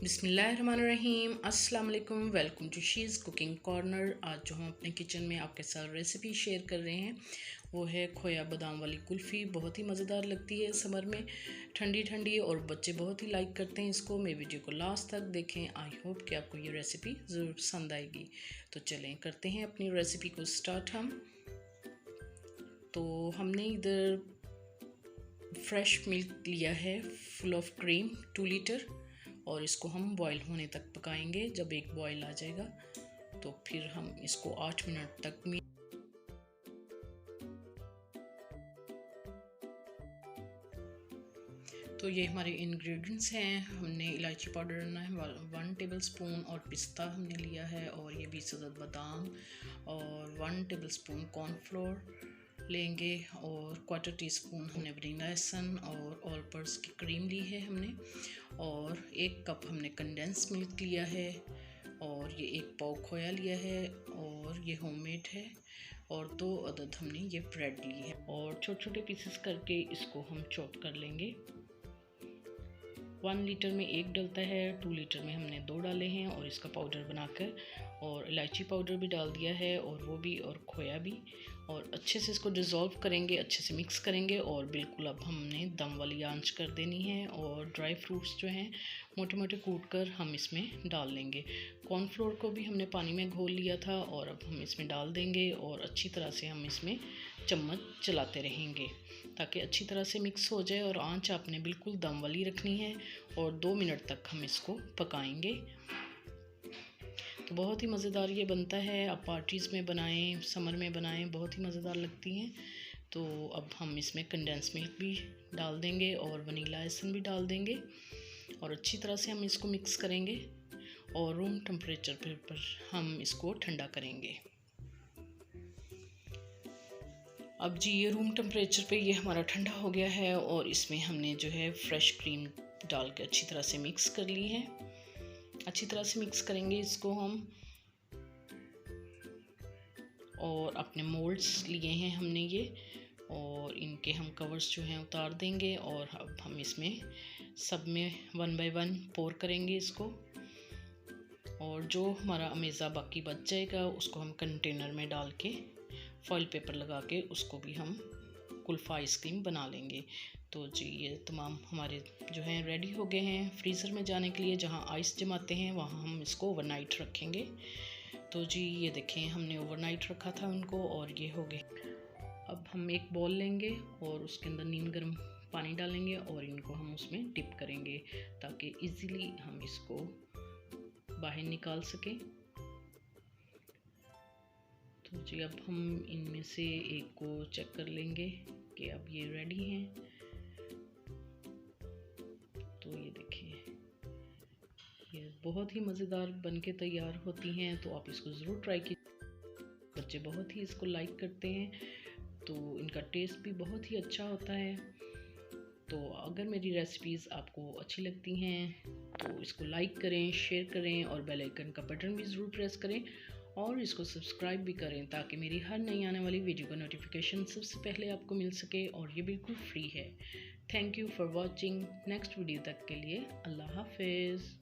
बिस्मिल्लाहिर्रहमानिर्रहीम। अस्सलाम वालेकुम। Welcome to she's cooking corner. आज जो हम अपने किचन में आपके साथ रेसिपी शेयर कर रहे हैं वो है खोया बादाम वाली कुल्फ़ी। बहुत ही मज़ेदार लगती है समर में, ठंडी ठंडी, और बच्चे बहुत ही लाइक करते हैं इसको। मेरी वीडियो को लास्ट तक देखें। आई होप कि आपको ये रेसिपी ज़रूर पसंद आएगी। तो चलें करते हैं अपनी रेसिपी को स्टार्ट। तो हमने इधर फ्रेश मिल्क लिया है फुल ऑफ क्रीम 2 लीटर, और इसको हम बॉईल होने तक पकाएंगे। जब एक बॉईल आ जाएगा तो फिर हम इसको 8 मिनट तक तो ये हमारे इंग्रेडिएंट्स हैं। हमने इलायची पाउडर लेना है 1 टेबलस्पून, और पिस्ता हमने लिया है, और ये 20 अदद बादाम, और 1 टेबलस्पून कॉर्नफ्लोर लेंगे, और 1/4 टीस्पून हमने वनीला एसन और ऑल पर्पस की क्रीम ली है हमने, और 1 कप हमने कंडेंस मिल्क लिया है, और ये 1 पाव खोया लिया है, और ये होममेड है, और 2 अदद हमने ये ब्रेड ली है, और छोटे छोटे पीसेस करके इसको हम चॉप कर लेंगे। 1 लीटर में 1 डलता है, 2 लीटर में हमने 2 डाले हैं, और इसका पाउडर बनाकर, और इलायची पाउडर भी डाल दिया है, और वो भी, और खोया भी, और अच्छे से इसको डिज़ोल्व करेंगे, अच्छे से मिक्स करेंगे। और बिल्कुल अब हमने दम वाली आंच कर देनी है, और ड्राई फ्रूट्स जो हैं मोटे मोटे कूट कर हम इसमें डाल लेंगे। कॉर्नफ्लोर को भी हमने पानी में घोल लिया था, और अब हम इसमें डाल देंगे, और अच्छी तरह से हम इसमें चम्मच चलाते रहेंगे ताकि अच्छी तरह से मिक्स हो जाए। और आंच आपने बिल्कुल दम वाली रखनी है, और 2 मिनट तक हम इसको पकाएंगे। तो बहुत ही मज़ेदार ये बनता है। आप पार्टीज़ में बनाएं, समर में बनाएं, बहुत ही मज़ेदार लगती हैं। तो अब हम इसमें कंडेंस मिल्क भी डाल देंगे, और वनीला एसन भी डाल देंगे, और अच्छी तरह से हम इसको मिक्स करेंगे, और रूम टेम्परेचर पर हम इसको ठंडा करेंगे। अब जी ये रूम टेम्परेचर पे ये हमारा ठंडा हो गया है, और इसमें हमने जो है फ्रेश क्रीम डाल के अच्छी तरह से मिक्स कर ली है। अच्छी तरह से मिक्स करेंगे इसको हम, और अपने मोल्ड्स लिए हैं हमने ये, और इनके हम कवर्स जो हैं उतार देंगे, और अब हम इसमें सब में 1 बाय 1 पोर करेंगे इसको, और जो हमारा अमेज़ा बाकी बच जाएगा उसको हम कंटेनर में डाल के फॉइल पेपर लगा के उसको भी हम कुल्फ़ा आइसक्रीम बना लेंगे। तो जी ये तमाम हमारे जो हैं रेडी हो गए हैं। फ्रीज़र में जाने के लिए जहाँ आइस जमाते हैं वहाँ हम इसको ओवरनाइट रखेंगे। तो जी ये देखें हमने ओवरनाइट रखा था उनको, और ये हो गए। अब हम एक बॉल लेंगे, और उसके अंदर नीम गर्म पानी डालेंगे, और इनको हम उसमें डिप करेंगे ताकि इजीली हम इसको बाहर निकाल सकें। तो जी अब हम इनमें से एक को चेक कर लेंगे कि अब ये रेडी हैं। तो ये देखिए ये बहुत ही मज़ेदार बनके तैयार होती हैं। तो आप इसको ज़रूर ट्राई कीजिए। बच्चे बहुत ही इसको लाइक करते हैं, तो इनका टेस्ट भी बहुत ही अच्छा होता है। तो अगर मेरी रेसिपीज़ आपको अच्छी लगती हैं तो इसको लाइक करें, शेयर करें, और बेल आइकन का बटन भी ज़रूर प्रेस करें, और इसको सब्सक्राइब भी करें ताकि मेरी हर नई आने वाली वीडियो का नोटिफिकेशन सबसे पहले आपको मिल सके, और ये बिल्कुल फ्री है। Thank you for watching. Next video तक के लिए अल्लाह हाफिज़।